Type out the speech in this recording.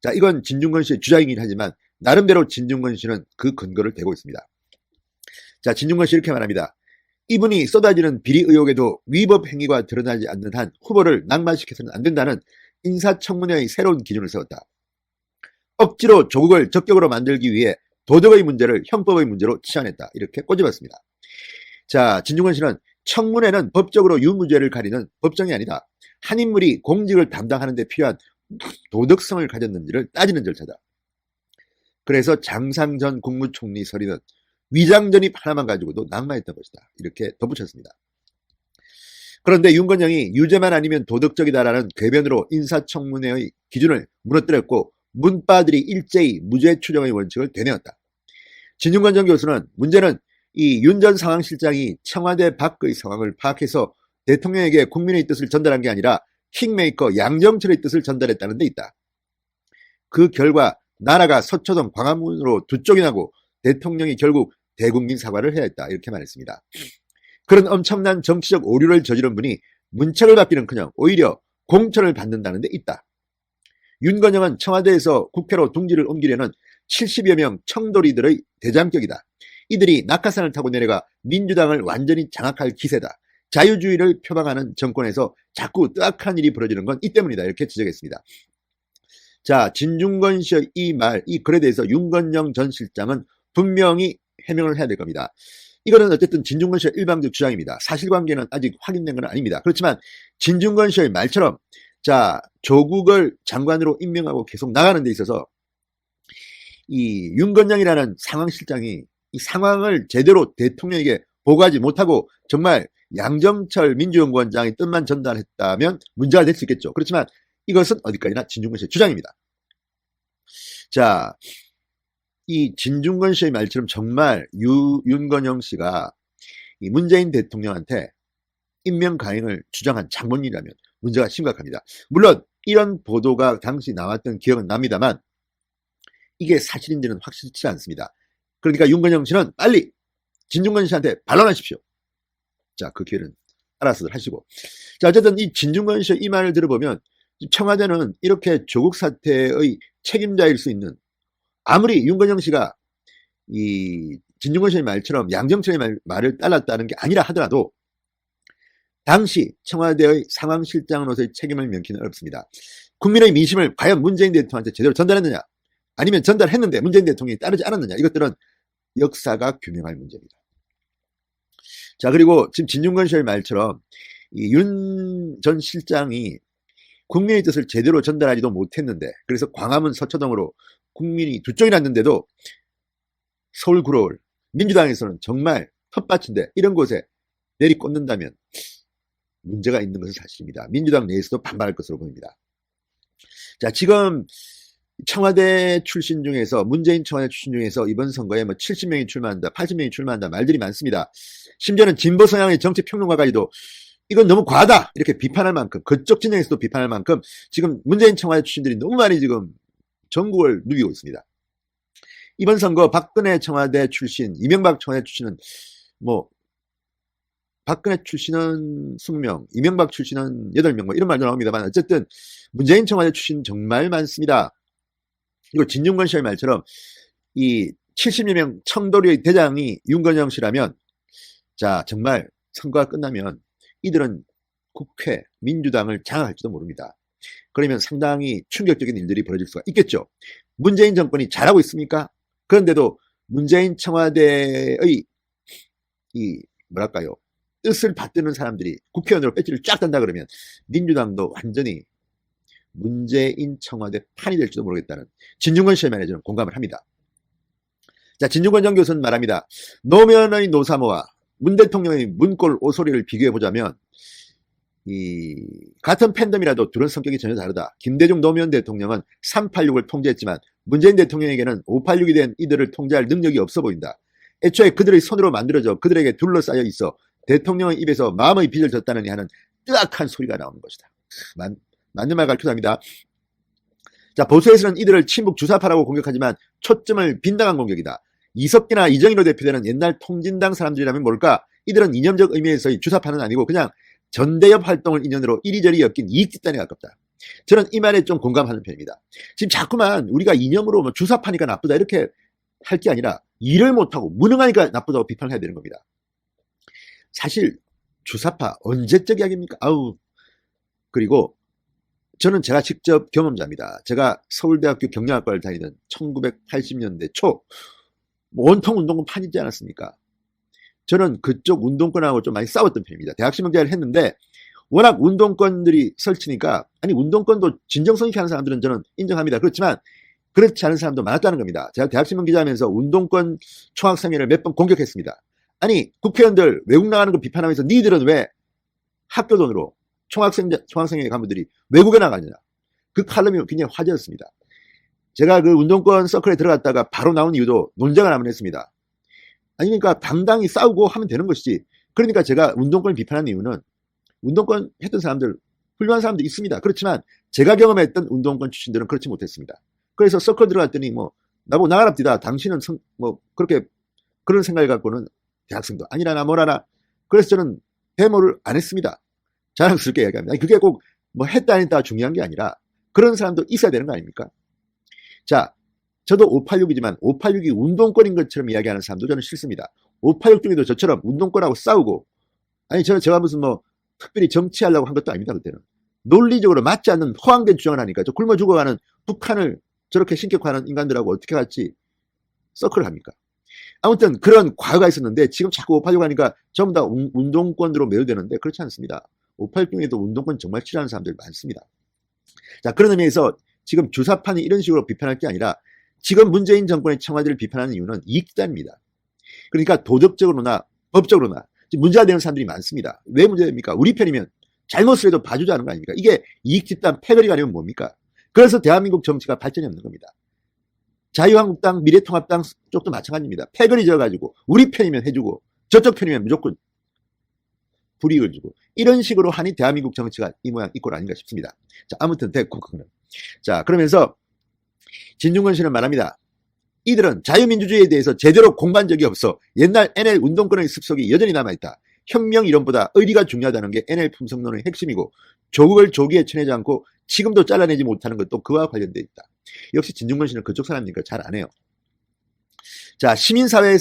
자, 이건 진중권 씨의 주장이긴 하지만 나름대로 진중권 씨는 그 근거를 대고 있습니다. 자, 진중권 씨 이렇게 말합니다. 이분이 쏟아지는 비리 의혹에도 위법 행위가 드러나지 않는 한 후보를 낙마시켜서는 안 된다는 인사청문회의 새로운 기준을 세웠다. 억지로 조국을 적격으로 만들기 위해 도덕의 문제를 형법의 문제로 치환했다. 이렇게 꼬집었습니다. 자, 진중권 씨는 청문회는 법적으로 유무죄를 가리는 법정이 아니다. 한 인물이 공직을 담당하는 데 필요한 도덕성을 가졌는지를 따지는 절차다. 그래서 장상 전 국무총리 서리는 위장전입 하나만 가지고도 낙마했던 것이다. 이렇게 덧붙였습니다. 그런데 윤건영이 유죄만 아니면 도덕적이다라는 궤변으로 인사청문회의 기준을 무너뜨렸고 문바들이 일제히 무죄 추정의 원칙을 되뇌었다. 진중권 전 교수는 문제는 이 윤 전 상황실장이 청와대 밖의 상황을 파악해서 대통령에게 국민의 뜻을 전달한 게 아니라 킹메이커 양정철의 뜻을 전달했다는 데 있다. 그 결과 나라가 서초동 광화문으로 두 쪽이 나고 대통령이 결국 대국민 사과를 해야 했다. 이렇게 말했습니다. 그런 엄청난 정치적 오류를 저지른 분이 문책을 받기는커녕 오히려 공천을 받는다는 데 있다. 윤건영은 청와대에서 국회로 둥지를 옮기려는 70여 명 청돌이들의 대장격이다. 이들이 낙하산을 타고 내려가 민주당을 완전히 장악할 기세다. 자유주의를 표방하는 정권에서 자꾸 뜨악한 일이 벌어지는 건 이 때문이다. 이렇게 지적했습니다. 자, 진중권 씨의 이 말, 이 글에 대해서 윤건영 전 실장은 분명히 해명을 해야 될 겁니다. 이거는 어쨌든 진중권 씨의 일방적 주장입니다. 사실관계는 아직 확인된 건 아닙니다. 그렇지만 진중권 씨의 말처럼 자, 조국을 장관으로 임명하고 계속 나가는 데 있어서 이 윤건영이라는 상황실장이 이 상황을 제대로 대통령에게 보고하지 못하고 정말 양정철 민주연구원장의 뜻만 전달했다면 문제가 될 수 있겠죠. 그렇지만 이것은 어디까지나 진중권 씨의 주장입니다. 자, 이 진중권 씨의 말처럼 정말 윤건영 씨가 이 문재인 대통령한테 임명 가행을 주장한 장본인이라면 문제가 심각합니다. 물론 이런 보도가 당시 나왔던 기억은 납니다만 이게 사실인지는 확실치 않습니다. 그러니까 윤건영 씨는 빨리 진중권 씨한테 반론하십시오. 자, 그 기회는 알아서 하시고. 자, 어쨌든 이 진중권 씨의 이 말을 들어보면 청와대는 이렇게 조국 사태의 책임자일 수 있는, 아무리 윤건영 씨가 이 진중권 씨의 말처럼 양정철의 말을 따랐다는 게 아니라 하더라도 당시 청와대의 상황실장으로서의 책임을 면키는 어렵습니다. 국민의 민심을 과연 문재인 대통령한테 제대로 전달했느냐, 아니면 전달했는데 문재인 대통령이 따르지 않았느냐, 이것들은 역사가 규명할 문제입니다. 자, 그리고 지금 진중권 씨의 말처럼 이 윤 전 실장이 국민의 뜻을 제대로 전달하지도 못했는데, 그래서 광화문 서초동으로 국민이 두 쪽이 났는데도 서울 구로를 민주당에서는 정말 텃밭인데 이런 곳에 내리꽂는다면 문제가 있는 것은 사실입니다. 민주당 내에서도 반발할 것으로 보입니다. 자, 지금 청와대 출신 중에서, 문재인 청와대 출신 중에서 이번 선거에 뭐 70명이 출마한다, 80명이 출마한다 말들이 많습니다. 심지어는 진보 성향의 정치 평론가까지도 이건 너무 과하다 이렇게 비판할 만큼, 그쪽 진영에서도 비판할 만큼 지금 문재인 청와대 출신들이 너무 많이 지금 전국을 누비고 있습니다. 이번 선거 박근혜 청와대 출신, 이명박 청와대 출신은 뭐 박근혜 출신은 20명, 이명박 출신은 8명 뭐 이런 말도 나옵니다만 어쨌든 문재인 청와대 출신 정말 많습니다. 이거 진중권 씨의 말처럼 이 70여 명 청도리의 대장이 윤건영 씨라면, 자, 정말 선거가 끝나면 이들은 국회, 민주당을 장악할지도 모릅니다. 그러면 상당히 충격적인 일들이 벌어질 수가 있겠죠. 문재인 정권이 잘하고 있습니까? 그런데도 문재인 청와대의 이 뭐랄까요, 뜻을 받드는 사람들이 국회의원으로 배지를 쫙 단다 그러면 민주당도 완전히 문재인 청와대 판이 될지도 모르겠다는 진중권 씨의 말에 저는 공감을 합니다. 자, 진중권 전 교수는 말합니다. 노무현의 노사모와 문 대통령의 문골 오소리를 비교해보자면 이 같은 팬덤이라도 둘은 성격이 전혀 다르다. 김대중 노무현 대통령은 386을 통제했지만 문재인 대통령에게는 586이 된 이들을 통제할 능력이 없어 보인다. 애초에 그들의 손으로 만들어져 그들에게 둘러싸여 있어 대통령의 입에서 마음의 빚을 졌다느니 하는 뜨악한 소리가 나오는 것이다. 맞는 말 가르쳐답니다. 자, 보수에서는 이들을 친북 주사파라고 공격하지만 초점을 빈당한 공격이다. 이석기나 이정희로 대표되는 옛날 통진당 사람들이라면 뭘까? 이들은 이념적 의미에서의 주사파는 아니고 그냥 전대협 활동을 인연으로 이리저리 엮인 이익집단에 가깝다. 저는 이 말에 좀 공감하는 편입니다. 지금 자꾸만 우리가 이념으로 뭐 주사파니까 나쁘다 이렇게 할 게 아니라 일을 못하고 무능하니까 나쁘다고 비판을 해야 되는 겁니다. 사실 주사파 언제적 이야기입니까? 아우. 그리고 저는 제가 직접 경험자입니다. 제가 서울대학교 경영학과를 다니던 1980년대 초 온통 운동권 판이지 않았습니까? 저는 그쪽 운동권하고 좀 많이 싸웠던 편입니다. 대학신문계를 했는데 워낙 운동권들이 설치니까, 아니 운동권도 진정성 있게 하는 사람들은 저는 인정합니다. 그렇지만 그렇지 않은 사람도 많았다는 겁니다. 제가 대학신문 기자하면서 운동권 총학생회를 몇 번 공격했습니다. 아니 국회의원들 외국 나가는 거 비판하면서 니들은 왜 학교 돈으로 총학생회 간부들이 외국에 나가느냐. 그 칼럼이 굉장히 화제였습니다. 제가 그 운동권 서클에 들어갔다가 바로 나온 이유도 논쟁을 한번 했습니다. 아니 그러니까 당당히 싸우고 하면 되는 것이지. 그러니까 제가 운동권을 비판한 이유는 운동권 했던 사람들, 훌륭한 사람도 있습니다. 그렇지만 제가 경험했던 운동권 출신들은 그렇지 못했습니다. 그래서 서클 들어갔더니 뭐 나보고 나가랍디다. 당신은 뭐 그렇게 그런 생각을 갖고는 대학생도 아니라나 뭐라나. 그래서 저는 데모를 안 했습니다. 자랑스럽게 이야기합니다. 아니, 그게 꼭 뭐 했다 안 했다 중요한 게 아니라 그런 사람도 있어야 되는 거 아닙니까? 자, 저도 586이지만 586이 운동권인 것처럼 이야기하는 사람도 저는 싫습니다. 586 중에도 저처럼 운동권하고 싸우고, 아니 제가 무슨 뭐 특별히 정치하려고 한 것도 아닙니다. 그때는 논리적으로 맞지 않는 허황된 주장을 하니까 저 굶어 죽어가는 북한을 저렇게 신격화하는 인간들하고 어떻게 같이 서클을 합니까? 아무튼 그런 과거가 있었는데 지금 자꾸 586 하니까 전부 다 운동권으로 매료되는데 그렇지 않습니다. 586 중에도 운동권 정말 싫어하는 사람들 많습니다. 자, 그런 의미에서 지금 주사파는 이런 식으로 비판할 게 아니라 지금 문재인 정권의 청와대를 비판하는 이유는 이익집단입니다. 그러니까 도덕적으로나 법적으로나 문제가 되는 사람들이 많습니다. 왜 문제됩니까? 우리 편이면 잘못을 해도 봐주자는 거 아닙니까? 이게 이익집단 패거리가 아니면 뭡니까? 그래서 대한민국 정치가 발전이 없는 겁니다. 자유한국당, 미래통합당 쪽도 마찬가지입니다. 패거리 져가지고 우리 편이면 해주고 저쪽 편이면 무조건 불이익을 주고 이런 식으로 하니 대한민국 정치가 이 모양 이 꼴 아닌가 싶습니다. 자, 아무튼 됐고 그거는. 자, 그러면서 진중권 씨는 말합니다. 이들은 자유민주주의에 대해서 제대로 공부한 적이 없어. 옛날 NL 운동권의 습속이 여전히 남아있다. 혁명 이론보다 의리가 중요하다는 게 NL 품성론의 핵심이고 조국을 조기에 쳐내지 않고 지금도 잘라내지 못하는 것도 그와 관련되어 있다. 역시 진중권 씨는 그쪽 사람이니까 잘 안 해요. 자, 시민사회에